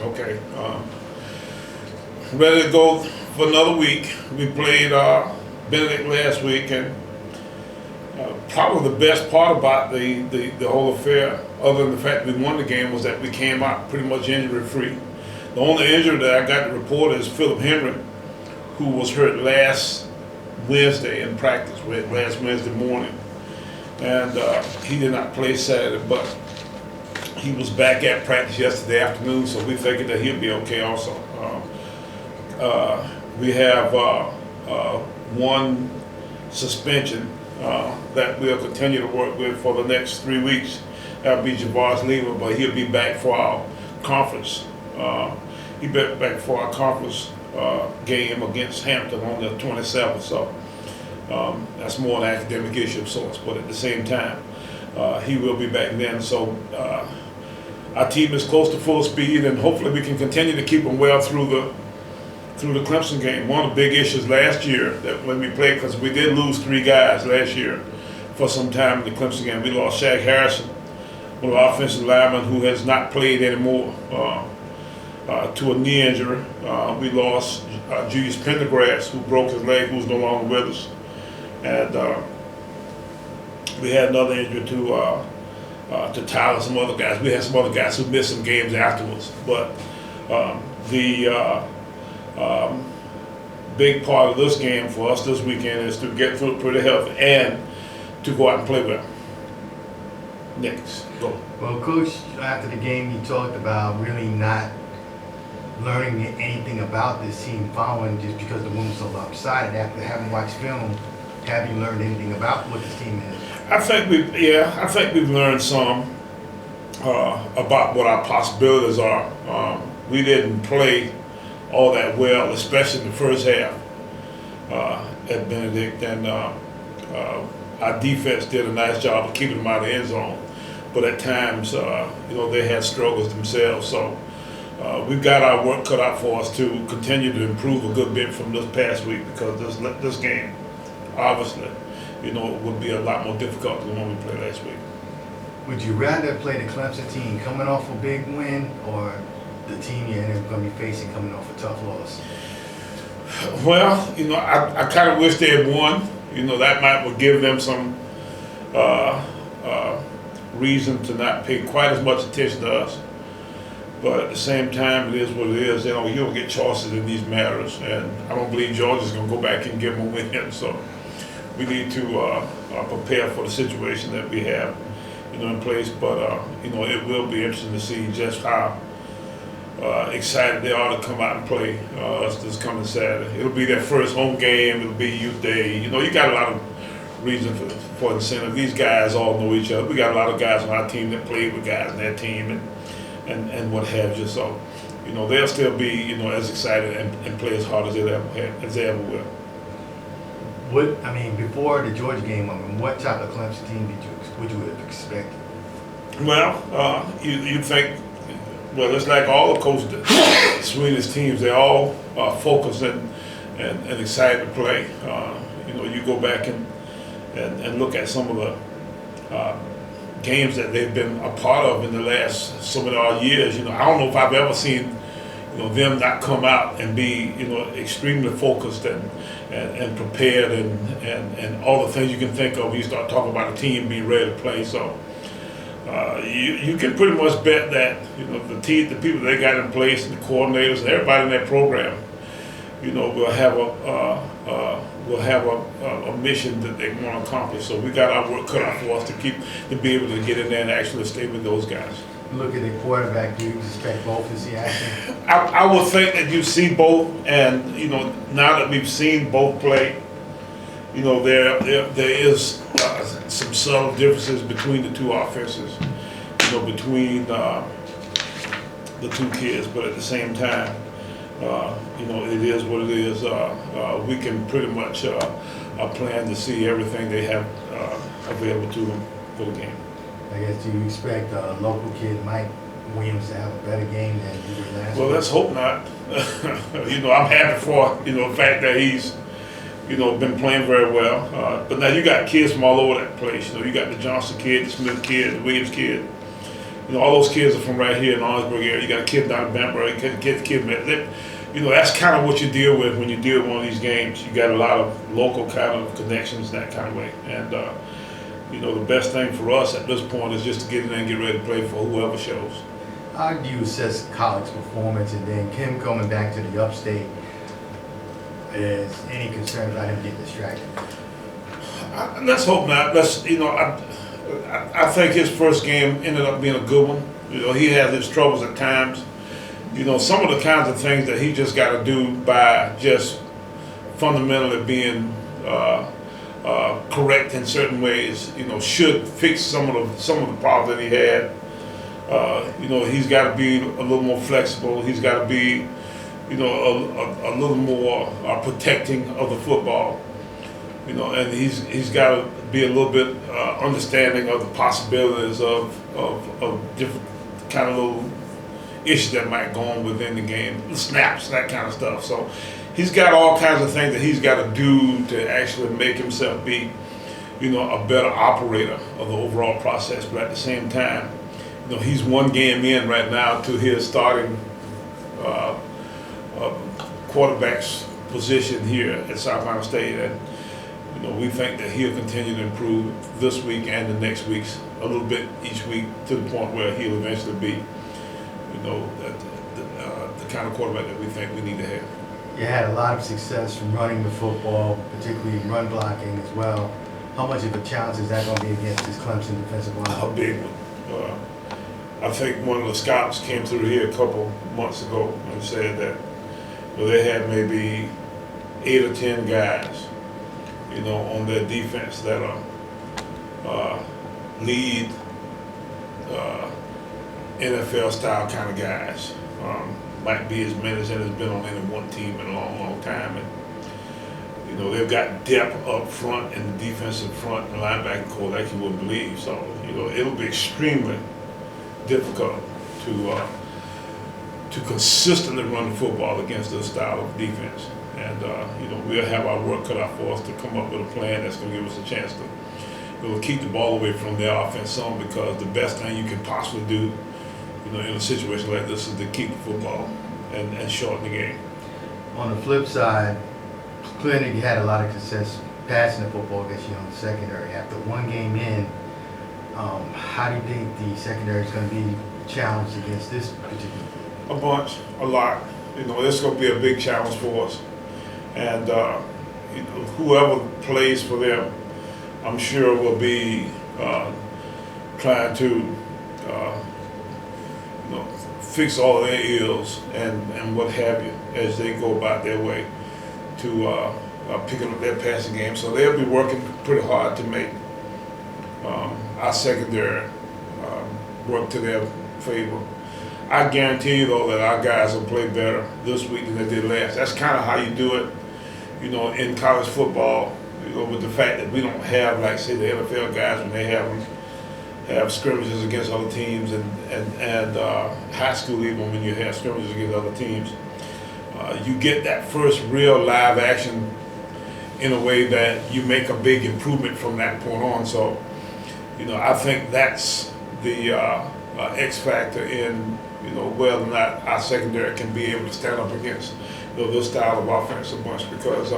Okay. Ready to go for another week. We played Benedict last week, and probably the best part about the whole affair, other than the fact that we won the game, was that we came out pretty much injury free. The only injury that I got to report is Philip Henry, who was hurt last Wednesday in practice, last Wednesday morning, and he did not play Saturday, but he was back at practice yesterday afternoon, so we figured that he'll be okay also. We have one suspension that we'll continue to work with for the next 3 weeks. That'll be Javaris Lima, but he'll be back for our conference. He'll be back for our conference game against Hampton on the 27th. So that's more an academic issue of sorts, but at the same time, he will be back then. So our team is close to full speed, and hopefully we can continue to keep them well through the Clemson game. One of the big issues last year that when we played, because we did lose 3 guys last year for some time in the Clemson game. We lost Shaq Harrison, one of our offensive linemen who has not played anymore, to a knee injury. We lost Julius Pendergrass, who broke his leg, who's no longer with us. And we had another injury to Tyler, some other guys. We had some other guys who missed some games afterwards. But the big part of this game for us this weekend is to get through it pretty healthy and to go out and play well. Next, go. Well, Coach, after the game, you talked about really not learning anything about this team following just because the room was so lopsided. After having watched film, have you learned anything about what this team is? I think we've learned some about what our possibilities are. We didn't play all that well, especially in the first half at Benedict, and our defense did a nice job of keeping them out of the end zone. But at times, they had struggles themselves. So we've got our work cut out for us to continue to improve a good bit from this past week, because this game, obviously, would be a lot more difficult than the one we played last week. Would you rather play the Clemson team coming off a big win, or the team you're going to be facing coming off a tough loss? Well, I kind of wish they had won. That might give them some reason to not pay quite as much attention to us. But at the same time, it is what it is. You don't get choices in these matters, and I don't believe Georgia's going to go back and give them a win. So we need to prepare for the situation that we have, in place. But it will be interesting to see just how excited they are to come out and play us this coming Saturday. It'll be their first home game. It'll be youth day. You got a lot of reason for incentive. These guys all know each other. We got a lot of guys on our team that played with guys in their team and what have you. So, they'll still be, as excited and play as hard as they ever will. Before the Georgia game, what type of Clemson team would you have expected? Well, you think, it's like all the coaches, the Swedish teams, they're all focused and excited to play. You go back and look at some of the games that they've been a part of in the last so many odd years. I don't know if I've ever seen them not come out and be extremely focused and prepared and all the things you can think of when you start talking about a team being ready to play. So you can pretty much bet that the people they got in place, and the coordinators and everybody in that program, will have a mission that they want to accomplish. So we got our work cut out for us to be able to get in there and actually stay with those guys. Look at the quarterback. Do you expect both to see action? I would think that you see both, and now that we've seen both play, there is some subtle differences between the two offenses, between the two kids. But at the same time, it is what it is. We can pretty much plan to see everything they have available to them for the game. I guess, do you expect a local kid, Mike Williams, to have a better game than you did last week? Well, let's hope not. I'm happy for the fact that he's been playing very well. But now you got kids from all over that place. You got the Johnson kid, the Smith kid, the Williams kid. all those kids are from right here in the Orangeburg area. You got a kid down in Bamborough, you got a kid, that's kind of what you deal with when you deal with one of these games. You got a lot of local kind of connections that kind of way. And, the best thing for us at this point is just to get in there and get ready to play for whoever shows. How do you assess college performance, and then Kim coming back to the upstate? Is any concern about him getting distracted? Let's hope not. I think his first game ended up being a good one. He had his troubles at times. Some of the kinds of things that he just got to do by just fundamentally being correct in certain ways, should fix some of the problems that he had. He's got to be a little more flexible. He's got to be, a little more protecting of the football. And he's got to be a little bit understanding of the possibilities of different kind of little issues that might go on within the game, snaps, that kind of stuff. So he's got all kinds of things that he's got to do to actually make himself be, a better operator of the overall process. But at the same time, he's one game in right now to his starting quarterback's position here at South Carolina State, and we think that he'll continue to improve this week and the next weeks a little bit each week to the point where he'll eventually be, the kind of quarterback that we think we need to have. You had a lot of success from running the football, particularly run blocking as well. How much of a challenge is that going to be against this Clemson defensive line? A big one. I think one of the scouts came through here a couple months ago and said that they had maybe 8 or 10 guys, on their defense that are lead NFL style kind of guys. Might be as many as has been on any one team in a long, long time. And they've got depth up front in the defensive front and linebacker core like you wouldn't believe. So it'll be extremely difficult to consistently run the football against this style of defense. And we'll have our work cut out for us to come up with a plan that's going to give us a chance to keep the ball away from their offense some, because the best thing you can possibly do in a situation like this is to keep the football and shorten the game. On the flip side, clearly you had a lot of success passing the football against you on the secondary. After one game in, how do you think the secondary is going to be challenged against this particular group? A bunch, a lot. It's going to be a big challenge for us. And whoever plays for them, I'm sure will be trying to fix all of their ills and what have you as they go about their way to picking up their passing game. So they'll be working pretty hard to make our secondary work to their favor. I guarantee you, though, that our guys will play better this week than they did last. That's kind of how you do it, in college football, with the fact that we don't have, like, say, the NFL guys when they have scrimmages against other teams, and high school even when you have scrimmages against other teams. You get that first real live action in a way that you make a big improvement from that point on. So, I think that's the X factor in, whether or not our secondary can be able to stand up against this style of offense a bunch, because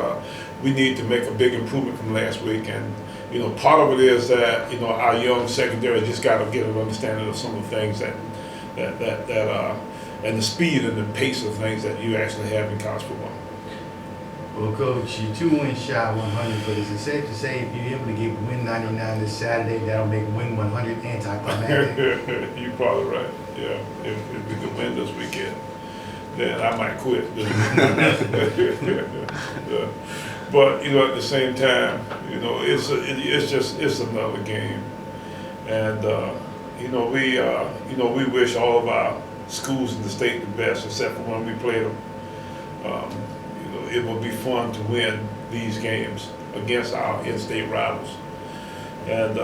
we need to make a big improvement from last week. And part of it is that our young secondary just got to get an understanding of some of the things that and the speed and the pace of things that you actually have in college football. Well, Coach, you're 2 wins shy of 100, but is it safe to say if you're able to get win 99 this Saturday, that'll make win 100 anticlimactic? You're probably right. Yeah, if we can win this weekend, then I might quit. But at the same time, it's another game, and we wish all of our schools in the state the best, except for when we play them. It will be fun to win these games against our in-state rivals, and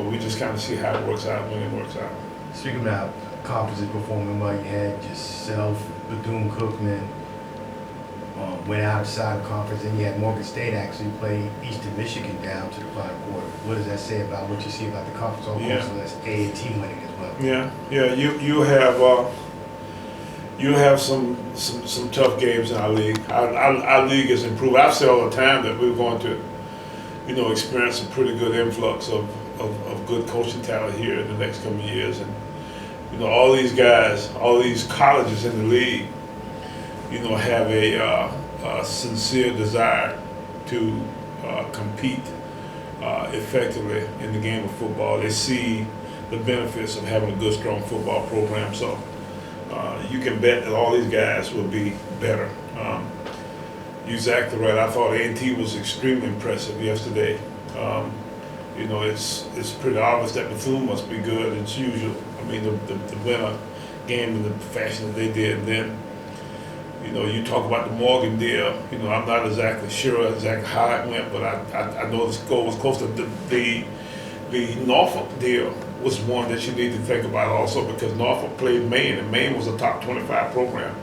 we just kind of see how it works out when it works out. Speaking about conferences performing well, you had yourself, Bethune-Cookman, went outside of conference, and you had Morgan State actually play Eastern Michigan down to the final quarter. What does that say about what you see about the conference overall? Yeah. So that's A&T winning as well. Yeah. You have some tough games in our league. Our league has improved. I've said all the time that we're going to, experience a pretty good influx of good coaching talent here in the next couple of years. And, all these guys, all these colleges in the league, have a sincere desire to compete effectively in the game of football. They see the benefits of having a good, strong football program. So you can bet that all these guys will be better. You're exactly right. I thought A&T was extremely impressive yesterday. It's pretty obvious that Bethune must be good as usual. I mean, the winner game in the fashion that they did. And then, you talk about the Morgan deal. I'm not exactly sure how it went, but I know the score was close. The Norfolk deal was one that you need to think about also, because Norfolk played Maine, and Maine was a top 25 program.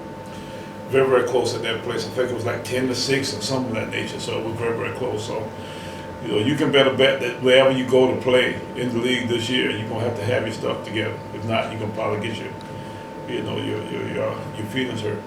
Very, very close at that place. I think it was like 10-6 or something of that nature. So it was very, very close. So, you can better bet that wherever you go to play in the league this year, you're gonna have to have your stuff together. If not, you're gonna probably get your feelings hurt.